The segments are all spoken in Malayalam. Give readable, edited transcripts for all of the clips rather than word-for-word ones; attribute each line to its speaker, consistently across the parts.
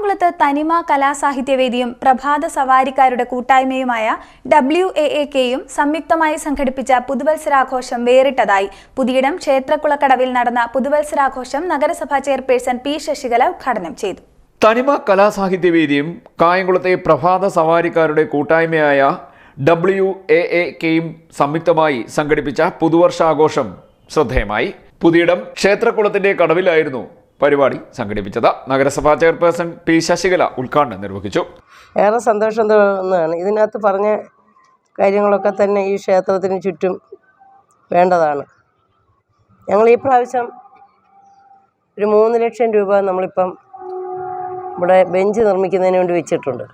Speaker 1: കായംകുളത്ത് തനിമ കലാസാഹിത്യവേദിയും പ്രഭാത സവാരിക്കാരുടെ കൂട്ടായ്മയുമായ WAAKയും സംയുക്തമായി സംഘടിപ്പിച്ച പുതുവത്സരാഘോഷം വേറിട്ടതായി. പുതിയിടം ക്ഷേത്രക്കുളക്കടവിൽ നടന്ന പുതുവത്സരാഘോഷം നഗരസഭാ ചെയർപേഴ്സൺ P. ശശികല ഉദ്ഘാടനം ചെയ്തു.
Speaker 2: തനിമ കലാസാഹിത്യവേദിയും കായംകുളത്തെ പ്രഭാത സവാരിക്കാരുടെ കൂട്ടായ്മയായ WAAKയും സംയുക്തമായി സംഘടിപ്പിച്ച പുതുവർഷാഘോഷം ശ്രദ്ധേയമായി. പുതിയിടം ക്ഷേത്രക്കുളത്തിന്റെ കടവിലായിരുന്നു പരിപാടി സംഘടിപ്പിച്ചത്. നഗരസഭാ ചെയർപേഴ്സൺ P. ശശികല ഉദ്ഘാടനം നിർവഹിച്ചു.
Speaker 3: ഏറെ സന്തോഷം തോന്നുന്നതാണ്. ഇതിനകത്ത് പറഞ്ഞ കാര്യങ്ങളൊക്കെ തന്നെ ഈ ക്ഷേത്രത്തിന് ചുറ്റും വേണ്ടതാണ്. ഞങ്ങൾ ഈ പ്രാവശ്യം ഒരു 3 ലക്ഷം രൂപ നമ്മളിപ്പം ഇവിടെ ബെഞ്ച് നിർമ്മിക്കുന്നതിന് വേണ്ടി വെച്ചിട്ടുണ്ട്.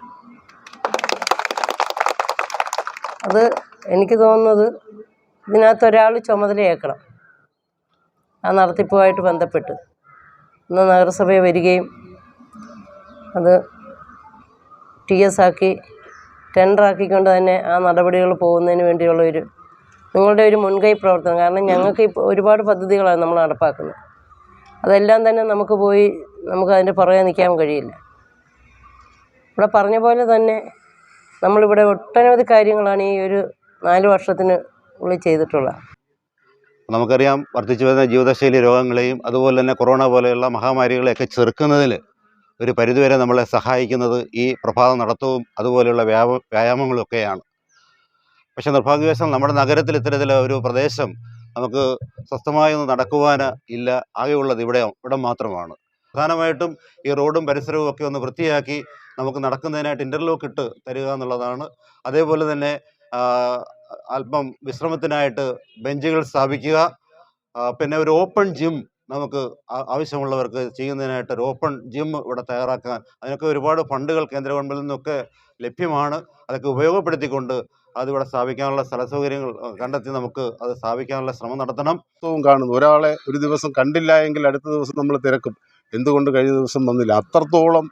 Speaker 3: അത് എനിക്ക് തോന്നുന്നത് ഇതിനകത്ത് ഒരാൾ ചുമതലയേക്കണം. ആ നടത്തിപ്പുമായിട്ട് ബന്ധപ്പെട്ട് ഇന്ന് നഗരസഭയിൽ വരികയും അത് TS ആക്കി ടെൻഡറാക്കിക്കൊണ്ട് തന്നെ ആ നടപടികൾ പോകുന്നതിന് വേണ്ടിയുള്ള നിങ്ങളുടെ ഒരു മുൻകൈ പ്രവർത്തനം. കാരണം ഞങ്ങൾക്ക് ഇപ്പോൾ ഒരുപാട് പദ്ധതികളാണ് നമ്മൾ നടപ്പാക്കുന്നത്. അതെല്ലാം തന്നെ നമുക്ക് അതിൻ്റെ പുറകെ നിൽക്കാൻ കഴിയില്ല. ഇവിടെ പറഞ്ഞ പോലെ തന്നെ നമ്മളിവിടെ ഒട്ടനവധി കാര്യങ്ങളാണ് ഈ ഒരു 4 വർഷത്തിന് ഉള്ളിൽ ചെയ്തിട്ടുള്ളത്.
Speaker 4: നമുക്കറിയാം, വർദ്ധിച്ചു വരുന്ന ജീവിതശൈലി രോഗങ്ങളെയും അതുപോലെ തന്നെ കൊറോണ പോലെയുള്ള മഹാമാരികളെയൊക്കെ ചെറുക്കുന്നതിൽ ഒരു പരിധിവരെ നമ്മളെ സഹായിക്കുന്നത് ഈ പ്രഭാത നടത്തവും അതുപോലെയുള്ള വ്യായാമങ്ങളൊക്കെയാണ്. പക്ഷേ നിർഭാഗ്യവശാൽ നമ്മുടെ നഗരത്തിൽ ഇത്തരത്തിലുള്ള ഒരു പ്രദേശം നമുക്ക് സ്വസ്ഥമായൊന്നും നടക്കുവാൻ ഇല്ല. ആകെയുള്ളത് ഇവിടം മാത്രമാണ്. പ്രധാനമായിട്ടും ഈ റോഡും പരിസരവും ഒക്കെ ഒന്ന് വൃത്തിയാക്കി നമുക്ക് നടക്കുന്നതിനായിട്ട് ഇൻ്റർലോക്ക് ഇട്ട് തരിക എന്നുള്ളതാണ്. അതേപോലെ തന്നെ അല്പം വിശ്രമത്തിനായിട്ട് ബെഞ്ചുകൾ സ്ഥാപിക്കുക. പിന്നെ ഒരു ഓപ്പൺ ജിം നമുക്ക് ആവശ്യമുള്ളവർക്ക് ചെയ്യുന്നതിനായിട്ട് ഒരു ഓപ്പൺ ജിം ഇവിടെ തയ്യാറാക്കാൻ അതിനൊക്കെ ഒരുപാട് ഫണ്ടുകൾ കേന്ദ്ര ഗവൺമെൻറ്റിൽ നിന്നൊക്കെ ലഭ്യമാണ്. അതൊക്കെ ഉപയോഗപ്പെടുത്തിക്കൊണ്ട് അതിവിടെ സ്ഥാപിക്കാനുള്ള സ്ഥല സൗകര്യങ്ങൾ കണ്ടെത്തി നമുക്ക് അത് സ്ഥാപിക്കാനുള്ള ശ്രമം നടത്തണം.
Speaker 5: കാണുന്നു, ഒരാളെ ഒരു ദിവസം കണ്ടില്ല എങ്കിൽ അടുത്ത ദിവസം നമ്മൾ തിരക്കും, എന്തുകൊണ്ട് കഴിഞ്ഞ ദിവസം വന്നില്ല. അത്രത്തോളം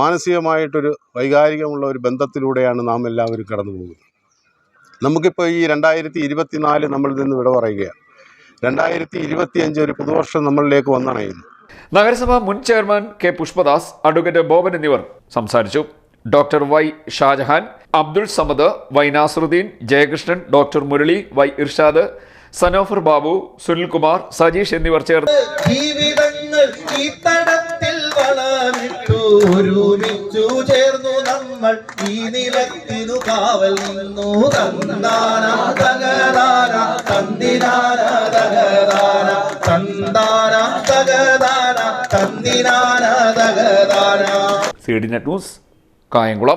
Speaker 5: മാനസികമായിട്ടൊരു വൈകാരികമുള്ള ഒരു ബന്ധത്തിലൂടെയാണ് നാം എല്ലാവരും കടന്നു പോകുന്നത്. നമുക്കിപ്പോൾ ഈ 2024 നമ്മളിൽ നിന്ന് വിട പറയുകയാണ്. 2025 ഒരു പുതുവർഷം നമ്മളിലേക്ക് വന്നണയുന്നു.
Speaker 2: നഗരസഭ മുൻ chairman K. Pushpadas, advocate Boban എന്നിവർ സംസാരിച്ചു. Doctor Y. Shajahan, Abdul Samad, Y. Nasaruddin, Jayakrishnan, doctor Murali, Y. Irshad, Sanofar Babu, Sunilkumar, Sajeesh എന്നിവർ ചേർന്ന്
Speaker 6: ഒരുമിച്ചു ചേർന്നു നമ്മൾ ഈ നിലത്തിനു കാവൽ നിന്നു. തന്താന തകതാന തന്തിനാന തകതാന തന്താന തകതാന തന്തിനാന തകതാന.
Speaker 2: CDNet news, Kayamkulam.